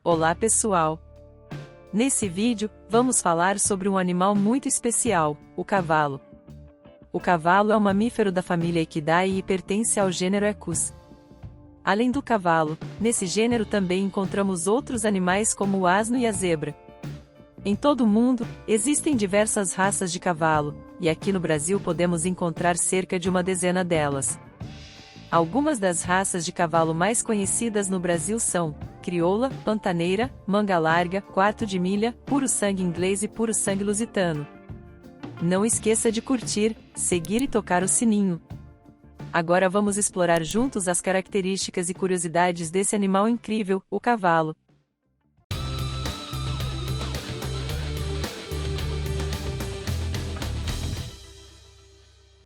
Olá pessoal! Nesse vídeo, vamos falar sobre um animal muito especial, o cavalo. O cavalo é um mamífero da família Equidae e pertence ao gênero Equus. Além do cavalo, nesse gênero também encontramos outros animais como o asno e a zebra. Em todo o mundo, existem diversas raças de cavalo, e aqui no Brasil podemos encontrar cerca de uma dezena delas. Algumas das raças de cavalo mais conhecidas no Brasil são crioula, pantaneira, manga larga, quarto de milha, puro sangue inglês e puro sangue lusitano. Não esqueça de curtir, seguir e tocar o sininho. Agora vamos explorar juntos as características e curiosidades desse animal incrível, o cavalo.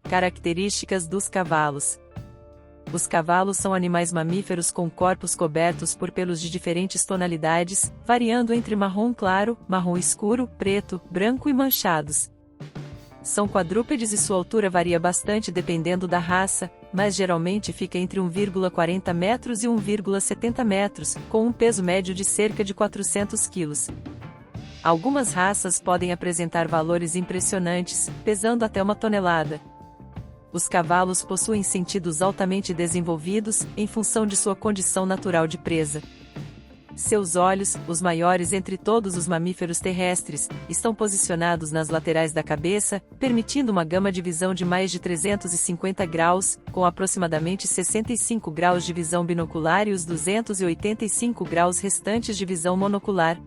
Características dos cavalos. Os cavalos são animais mamíferos com corpos cobertos por pelos de diferentes tonalidades, variando entre marrom claro, marrom escuro, preto, branco e manchados. São quadrúpedes e sua altura varia bastante dependendo da raça, mas geralmente fica entre 1,40 metros e 1,70 metros, com um peso médio de cerca de 400 quilos. Algumas raças podem apresentar valores impressionantes, pesando até 1 tonelada. Os cavalos possuem sentidos altamente desenvolvidos, em função de sua condição natural de presa. Seus olhos, os maiores entre todos os mamíferos terrestres, estão posicionados nas laterais da cabeça, permitindo uma gama de visão de mais de 350 graus, com aproximadamente 65 graus de visão binocular e os 285 graus restantes de visão monocular.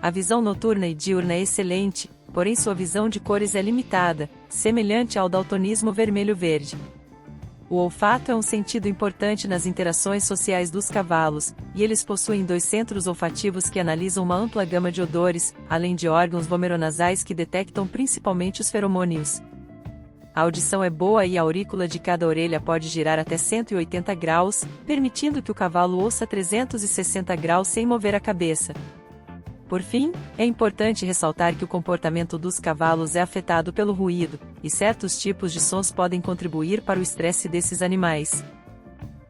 A visão noturna e diurna é excelente, porém sua visão de cores é limitada, semelhante ao daltonismo vermelho-verde. O olfato é um sentido importante nas interações sociais dos cavalos, e eles possuem 2 centros olfativos que analisam uma ampla gama de odores, além de órgãos vomeronasais que detectam principalmente os feromônios. A audição é boa e a aurícula de cada orelha pode girar até 180 graus, permitindo que o cavalo ouça 360 graus sem mover a cabeça. Por fim, é importante ressaltar que o comportamento dos cavalos é afetado pelo ruído, e certos tipos de sons podem contribuir para o estresse desses animais.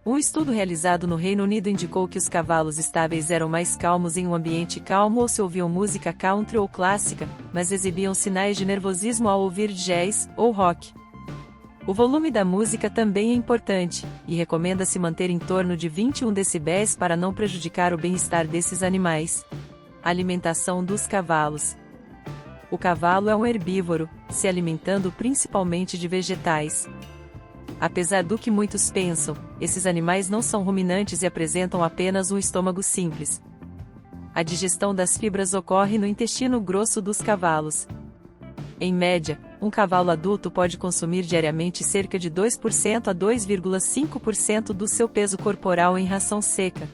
Um estudo realizado no Reino Unido indicou que os cavalos estáveis eram mais calmos em um ambiente calmo ou se ouviam música country ou clássica, mas exibiam sinais de nervosismo ao ouvir jazz ou rock. O volume da música também é importante, e recomenda-se manter em torno de 21 decibéis para não prejudicar o bem-estar desses animais. Alimentação dos cavalos. O cavalo é um herbívoro, se alimentando principalmente de vegetais. Apesar do que muitos pensam, esses animais não são ruminantes e apresentam apenas um estômago simples. A digestão das fibras ocorre no intestino grosso dos cavalos. Em média, um cavalo adulto pode consumir diariamente cerca de 2% a 2,5% do seu peso corporal em ração seca.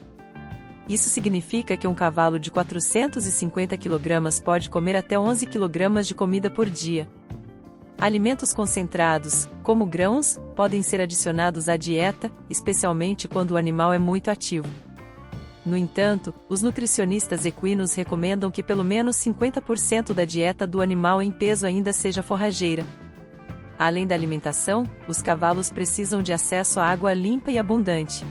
Isso significa que um cavalo de 450 kg pode comer até 11 kg de comida por dia. Alimentos concentrados, como grãos, podem ser adicionados à dieta, especialmente quando o animal é muito ativo. No entanto, os nutricionistas equinos recomendam que pelo menos 50% da dieta do animal em peso ainda seja forrageira. Além da alimentação, os cavalos precisam de acesso a água limpa e abundante.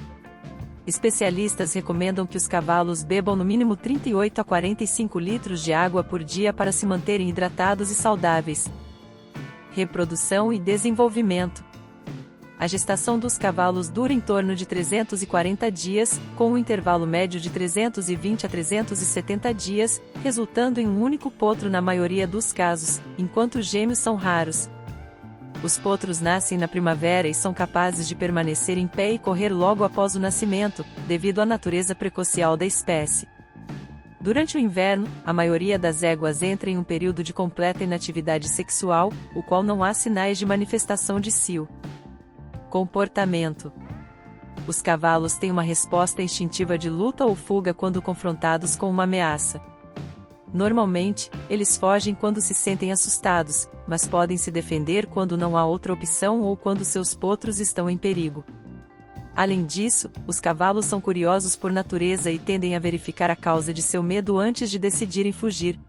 Especialistas recomendam que os cavalos bebam no mínimo 38 a 45 litros de água por dia para se manterem hidratados e saudáveis. Reprodução e desenvolvimento. A gestação dos cavalos dura em torno de 340 dias, com um intervalo médio de 320 a 370 dias, resultando em um único potro na maioria dos casos, enquanto gêmeos são raros. Os potros nascem na primavera e são capazes de permanecer em pé e correr logo após o nascimento, devido à natureza precocial da espécie. Durante o inverno, a maioria das éguas entra em um período de completa inatividade sexual, o qual não há sinais de manifestação de cio. Comportamento. Os cavalos têm uma resposta instintiva de luta ou fuga quando confrontados com uma ameaça. Normalmente, eles fogem quando se sentem assustados, mas podem se defender quando não há outra opção ou quando seus potros estão em perigo. Além disso, os cavalos são curiosos por natureza e tendem a verificar a causa de seu medo antes de decidirem fugir.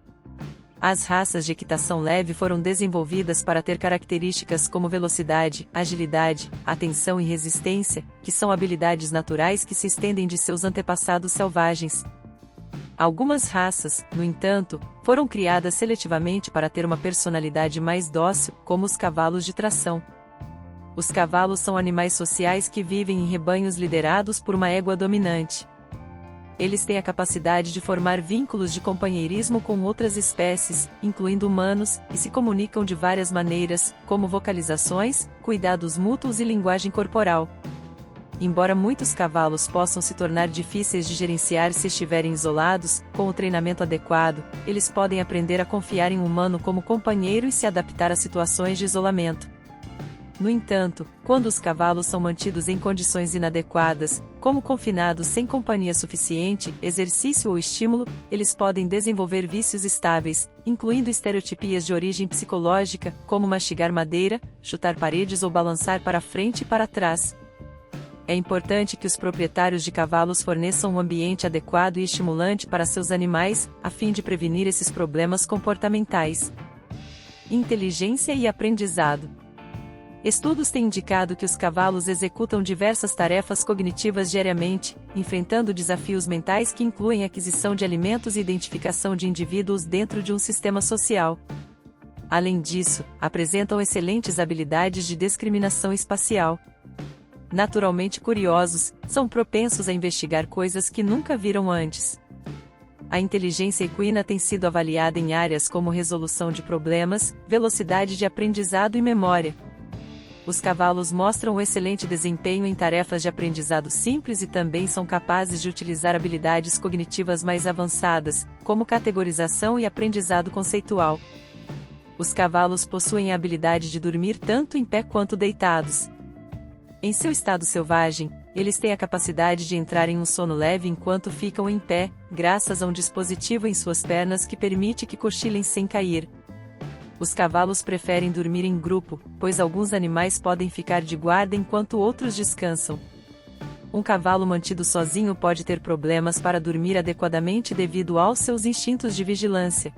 As raças de equitação leve foram desenvolvidas para ter características como velocidade, agilidade, atenção e resistência, que são habilidades naturais que se estendem de seus antepassados selvagens. Algumas raças, no entanto, foram criadas seletivamente para ter uma personalidade mais dócil, como os cavalos de tração. Os cavalos são animais sociais que vivem em rebanhos liderados por uma égua dominante. Eles têm a capacidade de formar vínculos de companheirismo com outras espécies, incluindo humanos, e se comunicam de várias maneiras, como vocalizações, cuidados mútuos e linguagem corporal. Embora muitos cavalos possam se tornar difíceis de gerenciar se estiverem isolados, com o treinamento adequado, eles podem aprender a confiar em um humano como companheiro e se adaptar a situações de isolamento. No entanto, quando os cavalos são mantidos em condições inadequadas, como confinados sem companhia suficiente, exercício ou estímulo, eles podem desenvolver vícios estáveis, incluindo estereotipias de origem psicológica, como mastigar madeira, chutar paredes ou balançar para frente e para trás. É importante que os proprietários de cavalos forneçam um ambiente adequado e estimulante para seus animais, a fim de prevenir esses problemas comportamentais. Inteligência e aprendizado. Estudos têm indicado que os cavalos executam diversas tarefas cognitivas diariamente, enfrentando desafios mentais que incluem aquisição de alimentos e identificação de indivíduos dentro de um sistema social. Além disso, apresentam excelentes habilidades de discriminação espacial. Naturalmente curiosos, são propensos a investigar coisas que nunca viram antes. A inteligência equina tem sido avaliada em áreas como resolução de problemas, velocidade de aprendizado e memória. Os cavalos mostram um excelente desempenho em tarefas de aprendizado simples e também são capazes de utilizar habilidades cognitivas mais avançadas, como categorização e aprendizado conceitual. Os cavalos possuem a habilidade de dormir tanto em pé quanto deitados. Em seu estado selvagem, eles têm a capacidade de entrar em um sono leve enquanto ficam em pé, graças a um dispositivo em suas pernas que permite que cochilem sem cair. Os cavalos preferem dormir em grupo, pois alguns animais podem ficar de guarda enquanto outros descansam. Um cavalo mantido sozinho pode ter problemas para dormir adequadamente devido aos seus instintos de vigilância.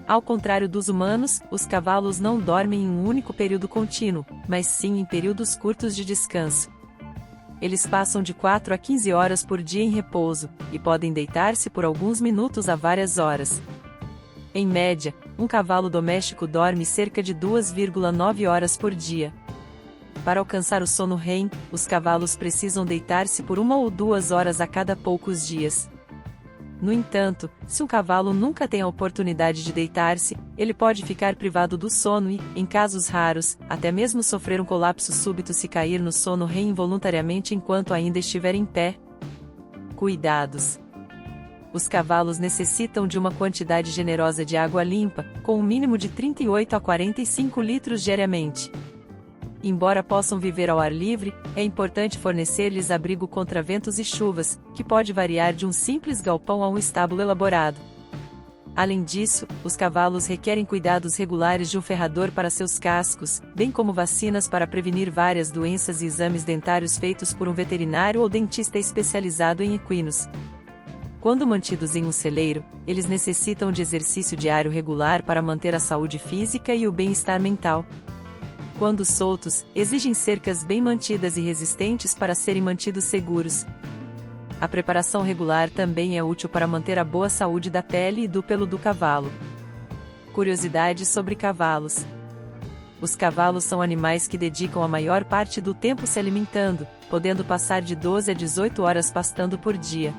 Ao contrário dos humanos, os cavalos não dormem em um único período contínuo, mas sim em períodos curtos de descanso. Eles passam de 4 a 15 horas por dia em repouso, e podem deitar-se por alguns minutos a várias horas. Em média, um cavalo doméstico dorme cerca de 2,9 horas por dia. Para alcançar o sono REM, os cavalos precisam deitar-se por 1 ou 2 horas a cada poucos dias. No entanto, se um cavalo nunca tem a oportunidade de deitar-se, ele pode ficar privado do sono e, em casos raros, até mesmo sofrer um colapso súbito se cair no sono REM involuntariamente enquanto ainda estiver em pé. Cuidados. Os cavalos necessitam de uma quantidade generosa de água limpa, com um mínimo de 38 a 45 litros diariamente. Embora possam viver ao ar livre, é importante fornecer-lhes abrigo contra ventos e chuvas, que pode variar de um simples galpão a um estábulo elaborado. Além disso, os cavalos requerem cuidados regulares de um ferrador para seus cascos, bem como vacinas para prevenir várias doenças e exames dentários feitos por um veterinário ou dentista especializado em equinos. Quando mantidos em um celeiro, eles necessitam de exercício diário regular para manter a saúde física e o bem-estar mental. Quando soltos, exigem cercas bem mantidas e resistentes para serem mantidos seguros. A preparação regular também é útil para manter a boa saúde da pele e do pelo do cavalo. Curiosidades sobre cavalos. Os cavalos são animais que dedicam a maior parte do tempo se alimentando, podendo passar de 12 a 18 horas pastando por dia.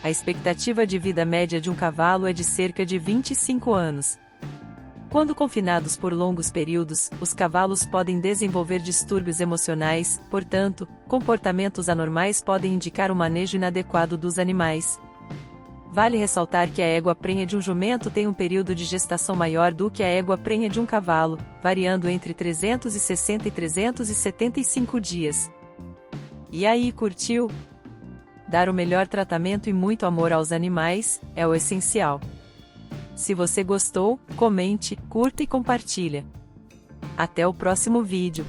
A expectativa de vida média de um cavalo é de cerca de 25 anos. Quando confinados por longos períodos, os cavalos podem desenvolver distúrbios emocionais, portanto, comportamentos anormais podem indicar o manejo inadequado dos animais. Vale ressaltar que a égua prenha de um jumento tem um período de gestação maior do que a égua prenha de um cavalo, variando entre 360 e 375 dias. E aí, curtiu? Dar o melhor tratamento e muito amor aos animais é o essencial. Se você gostou, comente, curta e compartilha. Até o próximo vídeo.